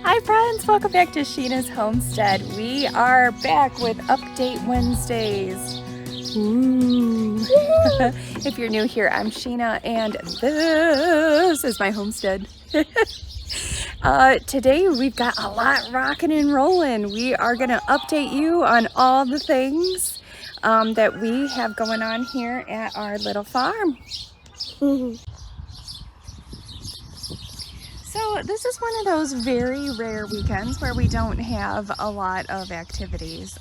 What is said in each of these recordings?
Hi friends, welcome back to Sheena's Homestead. We are back with Update Wednesdays. Ooh. If you're new here, I'm Sheena and this is my homestead. Today we've got a lot rocking and rolling. We are going to update you on all the things that we have going on here at our little farm. So this is one of those very rare weekends where we don't have a lot of activities.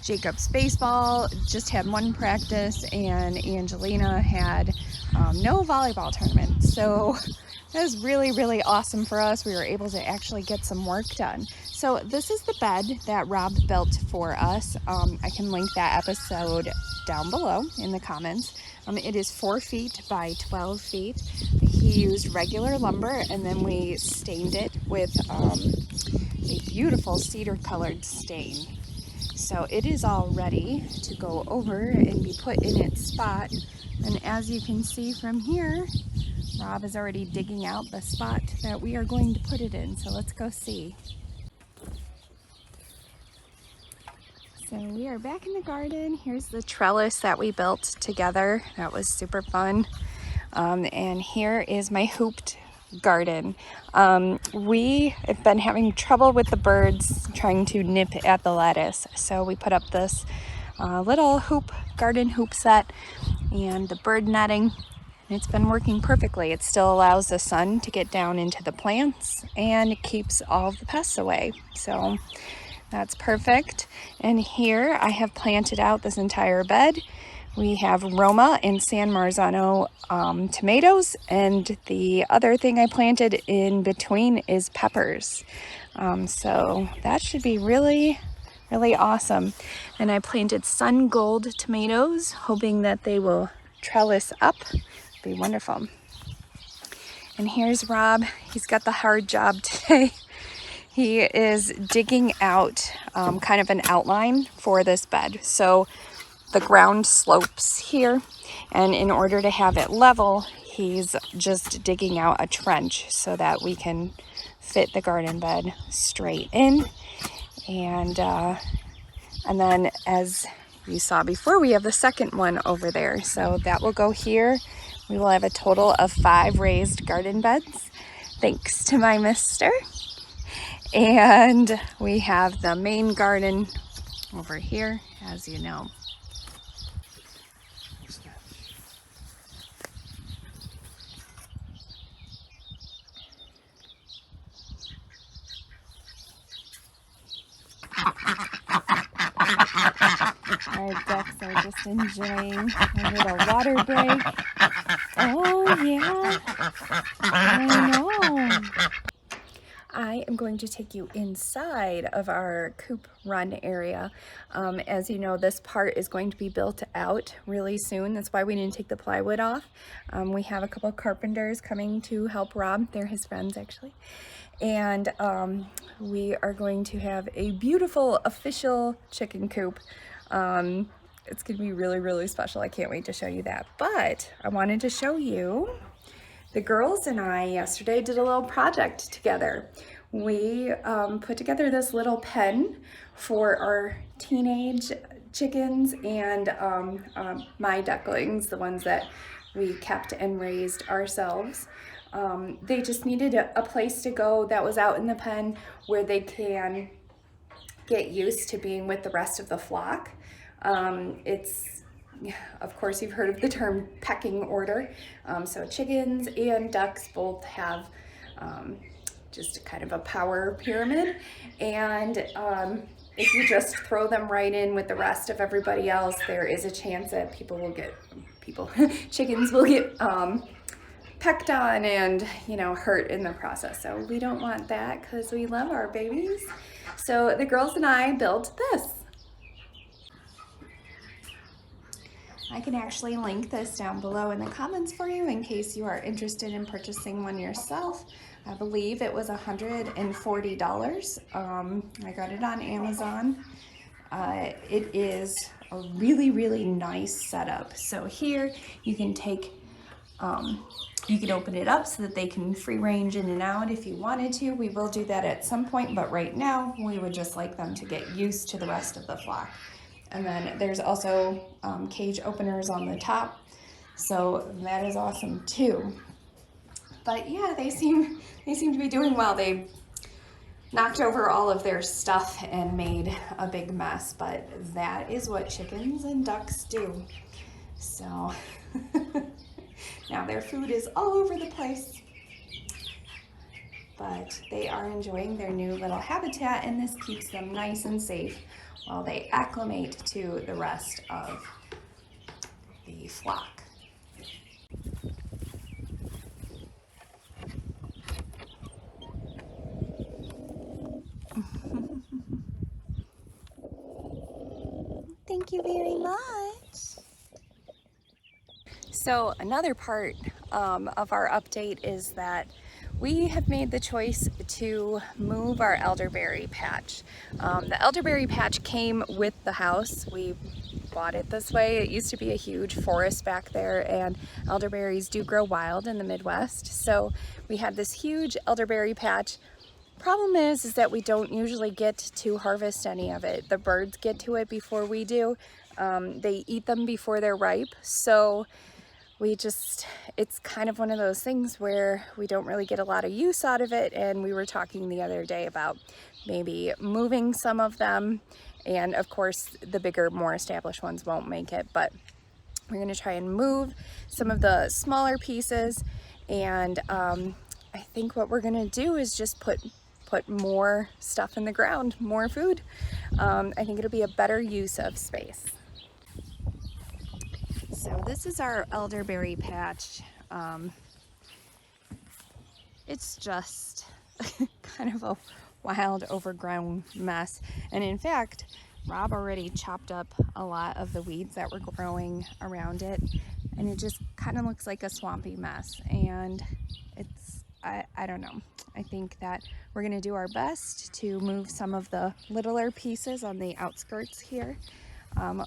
Jacob's baseball just had one practice and Angelina had no volleyball tournament. So that was really awesome for us. We were able to actually get some work done. So this is the bed that Rob built for us. I can link that episode down below in the comments. It is 4 feet by 12 feet. He used regular lumber and then we stained it with a beautiful cedar colored stain. So it is all ready to go over and be put in its spot. And as you can see from here, Rob is already digging out the spot that we are going to put it in. So let's go see. So we are back in the garden. Here's the trellis that we built together. That was super fun. And here is my hooped garden. We have been having trouble with the birds trying to nip at the lettuce. So we put up this little garden hoop set and the bird netting. It's been working perfectly. It still allows the sun to get down into the plants and it keeps all of the pests away. So that's perfect. And here I have planted out this entire bed. We have Roma and San Marzano tomatoes, and the other thing I planted in between is peppers. So that should be really awesome. And I planted sun gold tomatoes, hoping that they will trellis up. Be wonderful. And here's Rob. He's got the hard job today. He is digging out kind of an outline for this bed. So the ground slopes here, and in order to have it level, he's just digging out a trench so that we can fit the garden bed straight in. And then, as you saw before, we have the second one over there. So that will go here. We will have a total of 5 raised garden beds, thanks to my mister. And we have the main garden over here, as you know. Our ducks are just enjoying a little water break. Oh yeah, I know. I am going to take you inside of our coop run area. As you know, this part is going to be built out really soon. That's why we didn't take the plywood off. We have a couple carpenters coming to help Rob. They're his friends actually. And we are going to have a beautiful official chicken coop. It's gonna be really special. I can't wait to show you that. But I wanted to show you, the girls and I yesterday did a little project together. We put together this little pen for our teenage chickens and my ducklings, the ones that we kept and raised ourselves. They just needed a place to go that was out in the pen where they can get used to being with the rest of the flock. Of course, you've heard of the term pecking order. So chickens and ducks both have just kind of a power pyramid. And if you just throw them right in with the rest of everybody else, there is a chance that chickens will get pecked on and, you know, hurt in the process. So we don't want that because we love our babies. So the girls and I built this. I can actually link this down below in the comments for you in case you are interested in purchasing one yourself. I believe it was $140. I got it on Amazon. It is a really nice setup. So here you can take You can open it up so that they can free range in and out if you wanted to. We will do that at some point, but right now we would just like them to get used to the rest of the flock. And then there's also cage openers on the top, so that is awesome too. But yeah, they seem to be doing well. They knocked over all of their stuff and made a big mess, but that is what chickens and ducks do. So now their food is all over the place, but they are enjoying their new little habitat, and this keeps them nice and safe while they acclimate to the rest of the flock. Thank you very much. So another part of our update is that we have made the choice to move our elderberry patch. The elderberry patch came with the house. We bought it this way. It used to be a huge forest back there, and elderberries do grow wild in the Midwest. So we had this huge elderberry patch. Problem is that we don't usually get to harvest any of it. The birds get to it before we do. They eat them before they're ripe. So it's kind of one of those things where we don't really get a lot of use out of it, and we were talking the other day about maybe moving some of them, and of course the bigger, more established ones won't make it, but we're going to try and move some of the smaller pieces, and I think what we're going to do is just put more stuff in the ground, more food. I think it'll be a better use of space. So this is our elderberry patch. It's just kind of a wild, overgrown mess. And in fact, Rob already chopped up a lot of the weeds that were growing around it, and it just kind of looks like a swampy mess. And I don't know. I think that we're gonna do our best to move some of the littler pieces on the outskirts here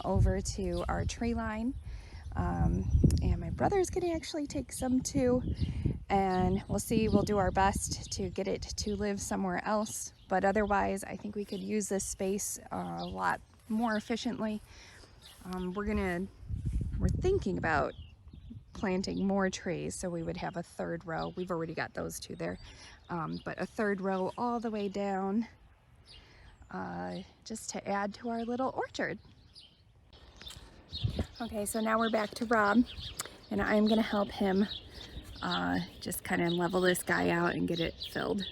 over to our tree line. And my brother's gonna actually take some too, and we'll see. We'll do our best to get it to live somewhere else, but otherwise I think we could use this space a lot more efficiently. We're thinking about planting more trees, so we would have a third row. We've already got those two there, but a third row all the way down, just to add to our little orchard. Okay, so now we're back to Rob, and I'm gonna help him just kind of level this guy out and get it filled.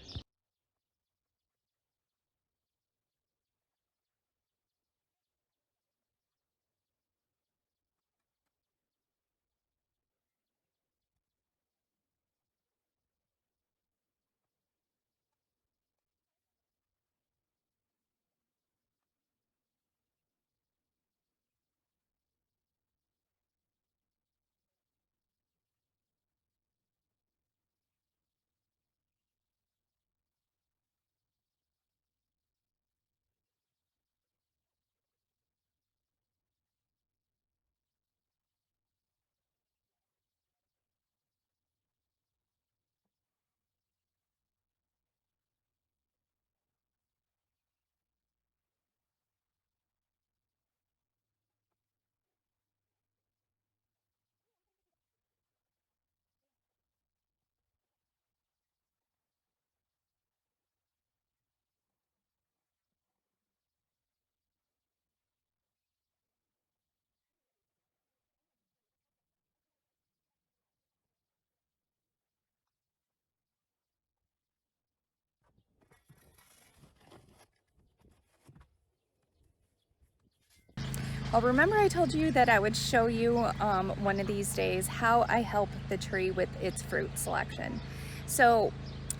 Well, remember I told you that I would show you one of these days how I help the tree with its fruit selection. So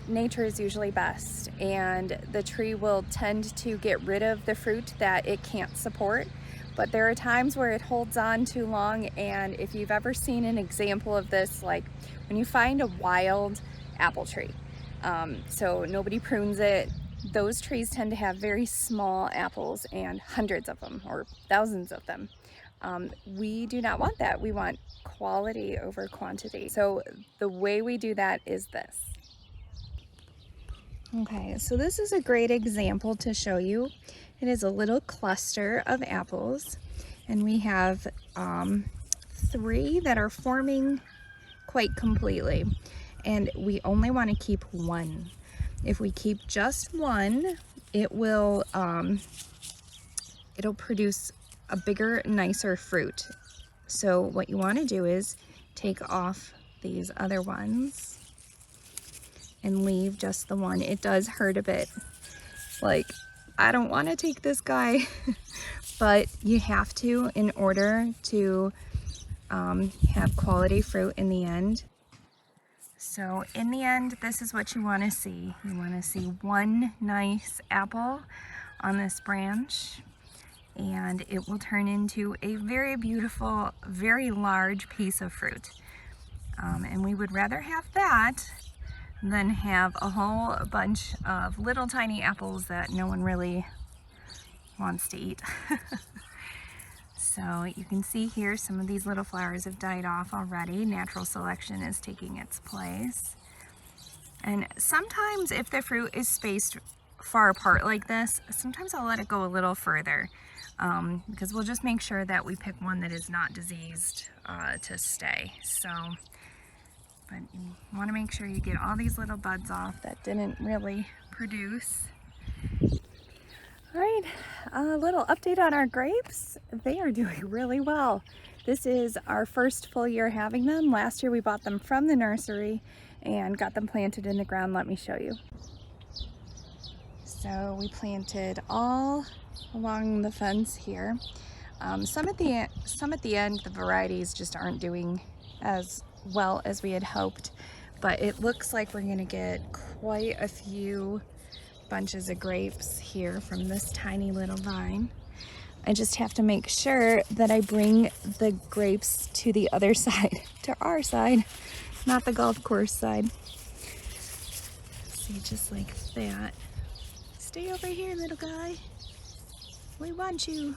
nature is usually best, and the tree will tend to get rid of the fruit that it can't support, but there are times where it holds on too long. And if you've ever seen an example of this, like when you find a wild apple tree, so nobody prunes it, those trees tend to have very small apples, and hundreds of them or thousands of them. We do not want that. We want quality over quantity. So the way we do that is this. Okay, so this is a great example to show you. It is a little cluster of apples, and we have 3 that are forming quite completely, and we only want to keep 1. If we keep just 1, it will it'll produce a bigger, nicer fruit. So what you want to do is take off these other ones and leave just the 1. It does hurt a bit. Like, I don't want to take this guy, but you have to in order to have quality fruit in the end. So in the end, this is what you want to see. You want to see 1 nice apple on this branch, and it will turn into a very beautiful, very large piece of fruit. And we would rather have that than have a whole bunch of little tiny apples that no one really wants to eat. So you can see here some of these little flowers have died off already. Natural selection is taking its place. And sometimes if the fruit is spaced far apart like this, sometimes I'll let it go a little further because we'll just make sure that we pick one that is not diseased to stay. So, but you want to make sure you get all these little buds off that didn't really produce. All right, a little update on our grapes. They are doing really well. This is our first full year having them. Last year we bought them from the nursery and got them planted in the ground. Let me show you. So we planted all along the fence here. Some at the end, the varieties just aren't doing as well as we had hoped, but it looks like we're gonna get quite a few bunches of grapes here from this tiny little vine. I just have to make sure that I bring the grapes to the other side, to our side, not the golf course side. See, just like that. Stay over here, little guy. We want you.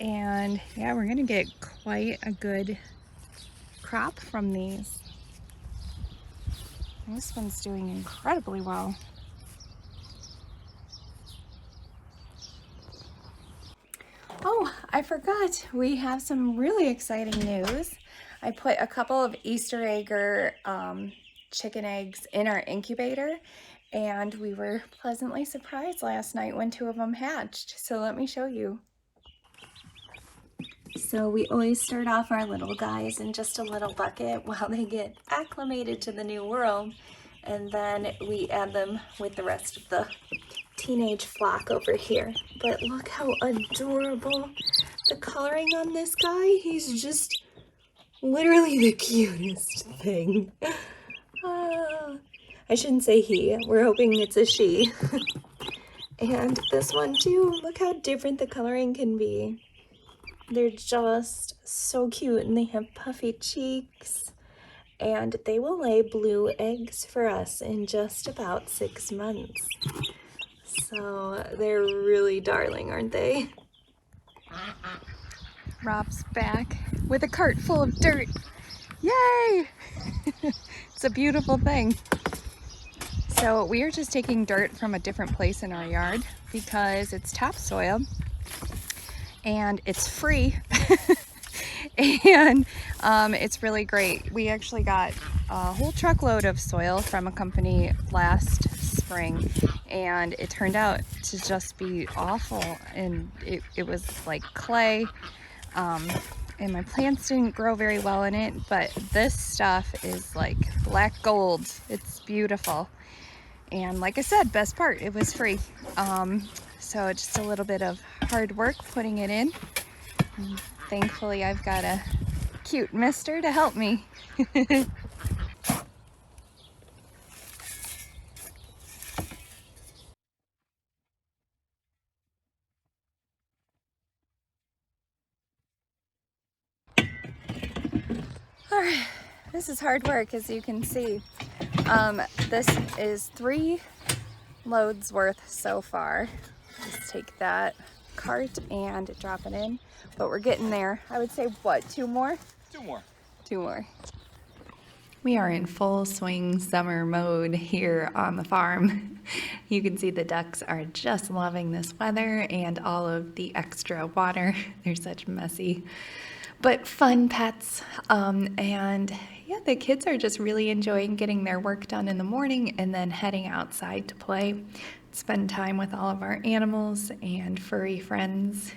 And yeah, we're gonna get quite a good crop from these. This one's doing incredibly well. Oh, I forgot. We have some really exciting news. I put a couple of Easter egger chicken eggs in our incubator, and we were pleasantly surprised last night when 2 of them hatched. So let me show you. So we always start off our little guys in just a little bucket while they get acclimated to the new world, and then we add them with the rest of the teenage flock over here. But look how adorable the coloring on this guy. He's just literally the cutest thing. I shouldn't say he, we're hoping it's a she. And this one too, look how different the coloring can be. They're just so cute, and they have puffy cheeks, and they will lay blue eggs for us in just about 6 months. So they're really darling, aren't they? Rob's back with a cart full of dirt. Yay! It's a beautiful thing. So we are just taking dirt from a different place in our yard because it's topsoil and it's free. And it's really great. We actually got a whole truckload of soil from a company last spring, and it turned out to just be awful, and it was like clay, and my plants didn't grow very well in it, but this stuff is like black gold. It's beautiful. And like I said, best part, it was free. So just a little bit of hard work putting it in. And thankfully, I've got a cute mister to help me. All right, this is hard work, as you can see. This is 3 loads worth so far. Just take that cart and drop it in. But we're getting there. I would say, what, two more? Two more. Two more. We are in full swing summer mode here on the farm. You can see the ducks are just loving this weather and all of the extra water. They're such messy but fun pets. And yeah, the kids are just really enjoying getting their work done in the morning and then heading outside to play, spend time with all of our animals and furry friends.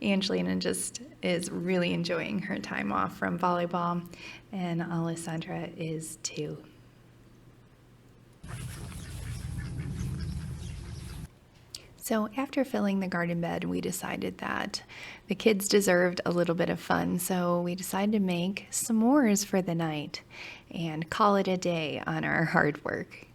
Angelina just is really enjoying her time off from volleyball, and Alessandra is too. So after filling the garden bed, we decided that the kids deserved a little bit of fun, so we decided to make s'mores for the night and call it a day on our hard work.